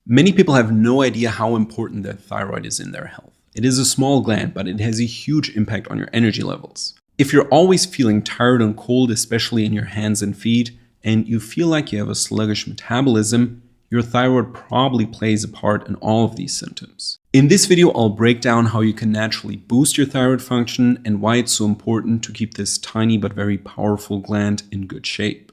Many people have no idea how important their thyroid is in their health. It is a small gland, but it has a huge impact on your energy levels. If you're always feeling tired and cold, especially in your hands and feet, and you feel like you have a sluggish metabolism, your thyroid probably plays a part in all of these symptoms. In this video, I'll break down how you can naturally boost your thyroid function and why it's so important to keep this tiny but very powerful gland in good shape.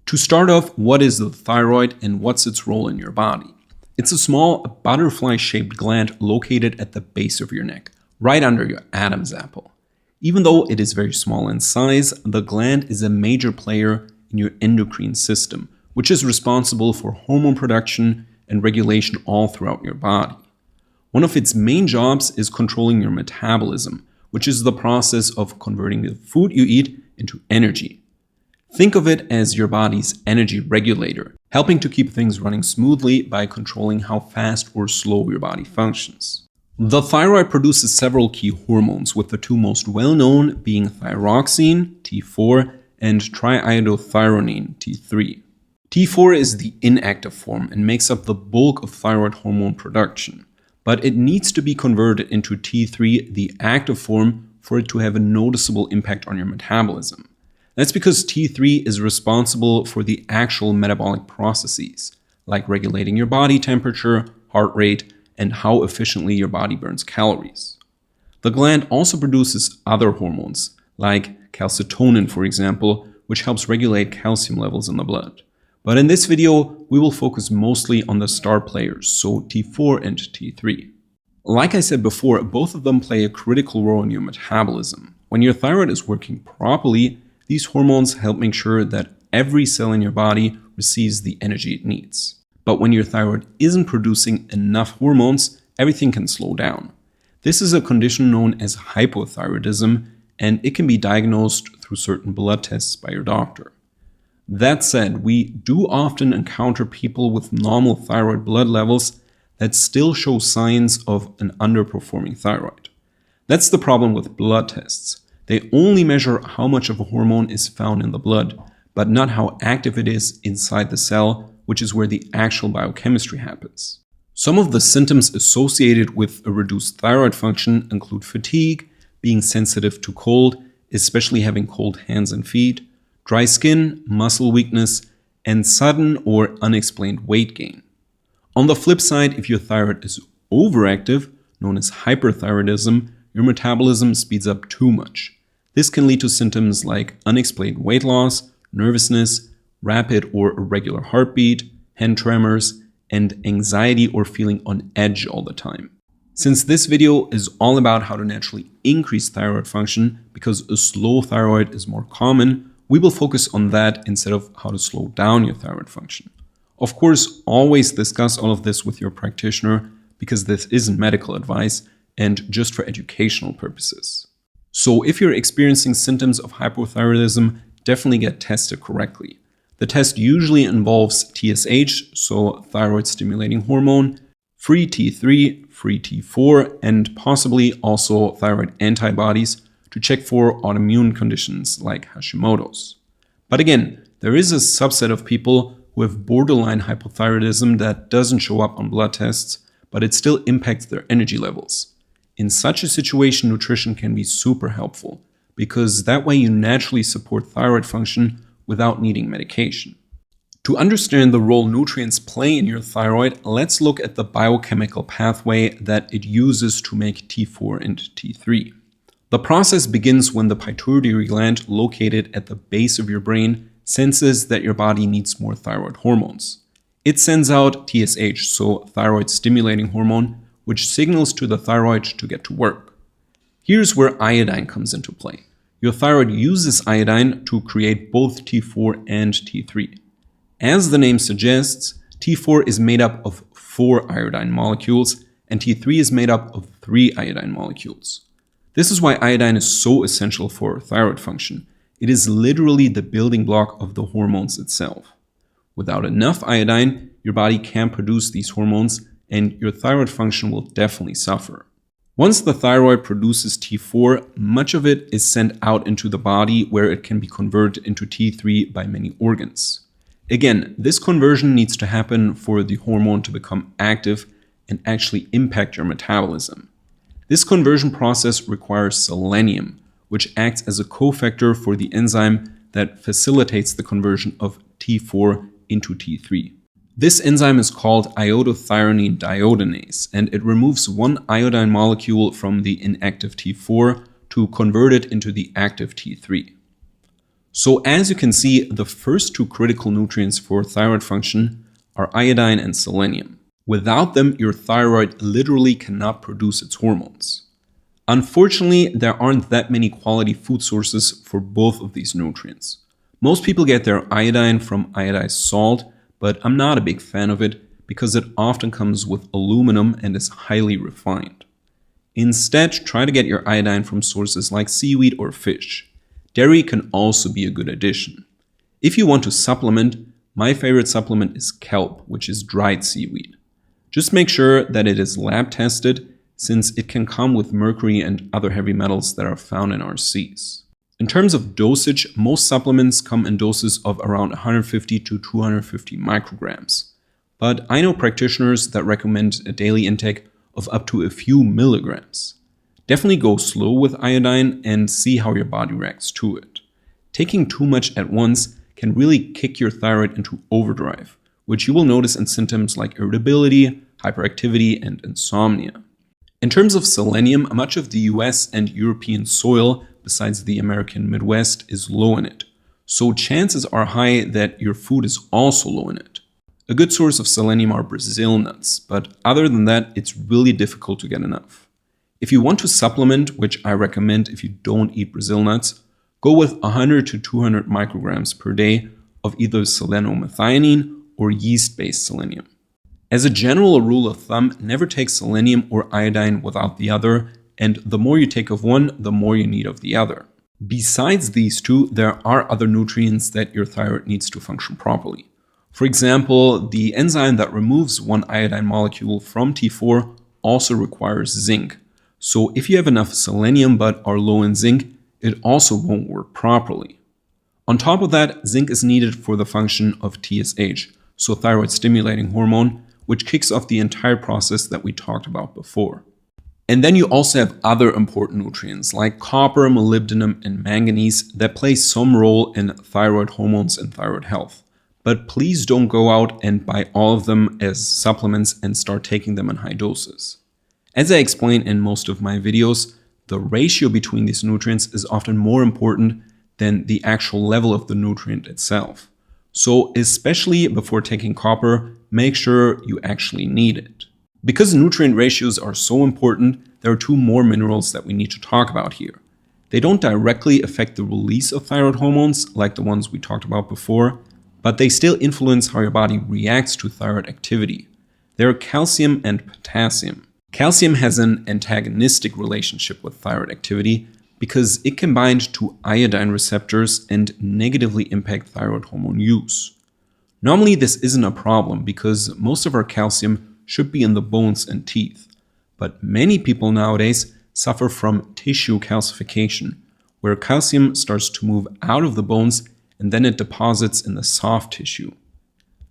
To start off, what is the thyroid and what's its role in your body? It's a small butterfly-shaped gland located at the base of your neck, right under your Adam's apple. Even though it is very small in size, the gland is a major player in your endocrine system, which is responsible for hormone production and regulation all throughout your body. One of its main jobs is controlling your metabolism, which is the process of converting the food you eat into energy. Think of it as your body's energy regulator, helping to keep things running smoothly by controlling how fast or slow your body functions. The thyroid produces several key hormones, with the two most well-known being thyroxine, T4, and triiodothyronine, T3. T4 is the inactive form and makes up the bulk of thyroid hormone production, but it needs to be converted into T3, the active form, for it to have a noticeable impact on your metabolism. That's because T3 is responsible for the actual metabolic processes, like regulating your body temperature, heart rate, and how efficiently your body burns calories. The gland also produces other hormones, like calcitonin, for example, which helps regulate calcium levels in the blood. But in this video, we will focus mostly on the star players, so T4 and T3. Like I said before, both of them play a critical role in your metabolism. When your thyroid is working properly, these hormones help make sure that every cell in your body receives the energy it needs. But when your thyroid isn't producing enough hormones, everything can slow down. This is a condition known as hypothyroidism, and it can be diagnosed through certain blood tests by your doctor. That said, we do often encounter people with normal thyroid blood levels that still show signs of an underperforming thyroid. That's the problem with blood tests. They only measure how much of a hormone is found in the blood, but not how active it is inside the cell, which is where the actual biochemistry happens. Some of the symptoms associated with a reduced thyroid function include fatigue, being sensitive to cold, especially having cold hands and feet, dry skin, muscle weakness, and sudden or unexplained weight gain. On the flip side, if your thyroid is overactive, known as hyperthyroidism, your metabolism speeds up too much. This can lead to symptoms like unexplained weight loss, nervousness, rapid or irregular heartbeat, hand tremors, and anxiety or feeling on edge all the time. Since this video is all about how to naturally increase thyroid function because a slow thyroid is more common, we will focus on that instead of how to slow down your thyroid function. Of course, always discuss all of this with your practitioner because this isn't medical advice and just for educational purposes. So if you're experiencing symptoms of hypothyroidism, definitely get tested correctly. The test usually involves TSH, so thyroid stimulating hormone, free T3, free T4, and possibly also thyroid antibodies to check for autoimmune conditions like Hashimoto's. But again, there is a subset of people who have borderline hypothyroidism that doesn't show up on blood tests, but it still impacts their energy levels. In such a situation, nutrition can be super helpful because that way you naturally support thyroid function without needing medication. To understand the role nutrients play in your thyroid, let's look at the biochemical pathway that it uses to make T4 and T3. The process begins when the pituitary gland, located at the base of your brain, senses that your body needs more thyroid hormones. It sends out TSH, so thyroid stimulating hormone, which signals to the thyroid to get to work. Here's where iodine comes into play. Your thyroid uses iodine to create both T4 and T3. As the name suggests, T4 is made up of 4 iodine molecules and T3 is made up of 3 iodine molecules. This is why iodine is so essential for thyroid function. It is literally the building block of the hormones itself. Without enough iodine, your body can't produce these hormones and your thyroid function will definitely suffer. Once the thyroid produces T4, much of it is sent out into the body where it can be converted into T3 by many organs. Again, this conversion needs to happen for the hormone to become active and actually impact your metabolism. This conversion process requires selenium, which acts as a cofactor for the enzyme that facilitates the conversion of T4 into T3. This enzyme is called iodothyronine deiodinase, and it removes one iodine molecule from the inactive T4 to convert it into the active T3. So as you can see, the first two critical nutrients for thyroid function are iodine and selenium. Without them, your thyroid literally cannot produce its hormones. Unfortunately, there aren't that many quality food sources for both of these nutrients. Most people get their iodine from iodized salt, but I'm not a big fan of it because it often comes with aluminum and is highly refined. Instead, try to get your iodine from sources like seaweed or fish. Dairy can also be a good addition. If you want to supplement, my favorite supplement is kelp, which is dried seaweed. Just make sure that it is lab tested, since it can come with mercury and other heavy metals that are found in our seas. In terms of dosage, most supplements come in doses of around 150 to 250 micrograms. But I know practitioners that recommend a daily intake of up to a few milligrams. Definitely go slow with iodine and see how your body reacts to it. Taking too much at once can really kick your thyroid into overdrive, which you will notice in symptoms like irritability, hyperactivity, and insomnia. In terms of selenium, much of the US and European soil, besides the American Midwest, is low in it. So chances are high that your food is also low in it. A good source of selenium are Brazil nuts, but other than that, it's really difficult to get enough. If you want to supplement, which I recommend if you don't eat Brazil nuts, go with 100 to 200 micrograms per day of either selenomethionine or yeast-based selenium. As a general rule of thumb, never take selenium or iodine without the other, and the more you take of one, the more you need of the other. Besides these two, there are other nutrients that your thyroid needs to function properly. For example, the enzyme that removes one iodine molecule from T4 also requires zinc. So if you have enough selenium but are low in zinc, it also won't work properly. On top of that, zinc is needed for the function of TSH, so thyroid stimulating hormone, which kicks off the entire process that we talked about before. And then you also have other important nutrients like copper, molybdenum, and manganese that play some role in thyroid hormones and thyroid health. But please don't go out and buy all of them as supplements and start taking them in high doses. As I explain in most of my videos, the ratio between these nutrients is often more important than the actual level of the nutrient itself. So especially before taking copper, make sure you actually need it. Because nutrient ratios are so important, there are two more minerals that we need to talk about here. They don't directly affect the release of thyroid hormones like the ones we talked about before, but they still influence how your body reacts to thyroid activity. They are calcium and potassium. Calcium has an antagonistic relationship with thyroid activity because it can bind to iodine receptors and negatively impact thyroid hormone use. Normally, this isn't a problem because most of our calcium should be in the bones and teeth. But many people nowadays suffer from tissue calcification, where calcium starts to move out of the bones and then it deposits in the soft tissue.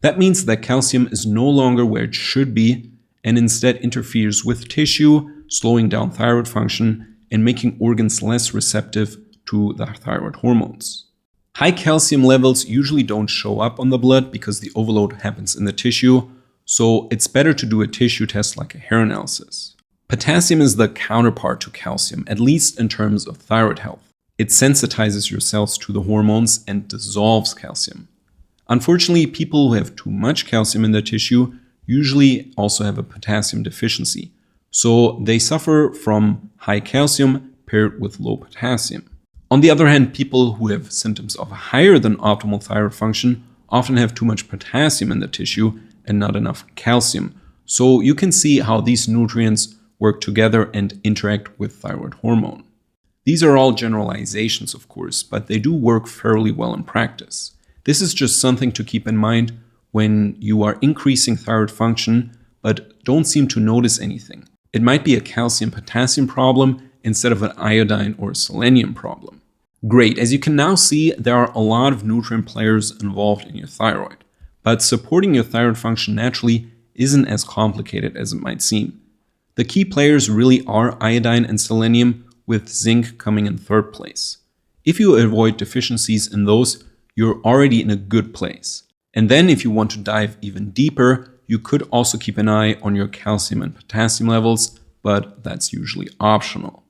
That means that calcium is no longer where it should be and instead interferes with tissue, slowing down thyroid function and making organs less receptive to the thyroid hormones. High calcium levels usually don't show up on the blood because the overload happens in the tissue, so it's better to do a tissue test like a hair analysis. Potassium is the counterpart to calcium, at least in terms of thyroid health. It sensitizes your cells to the hormones and dissolves calcium. Unfortunately, people who have too much calcium in their tissue usually also have a potassium deficiency, so they suffer from high calcium paired with low potassium. On the other hand, people who have symptoms of higher than optimal thyroid function often have too much potassium in the tissue and not enough calcium. So you can see how these nutrients work together and interact with thyroid hormone. These are all generalizations, of course, but they do work fairly well in practice. This is just something to keep in mind when you are increasing thyroid function but don't seem to notice anything. It might be a calcium-potassium problem instead of an iodine or selenium problem. Great, as you can now see, there are a lot of nutrient players involved in your thyroid. But supporting your thyroid function naturally isn't as complicated as it might seem. The key players really are iodine and selenium, with zinc coming in third place. If you avoid deficiencies in those, you're already in a good place. And then if you want to dive even deeper, you could also keep an eye on your calcium and potassium levels, but that's usually optional.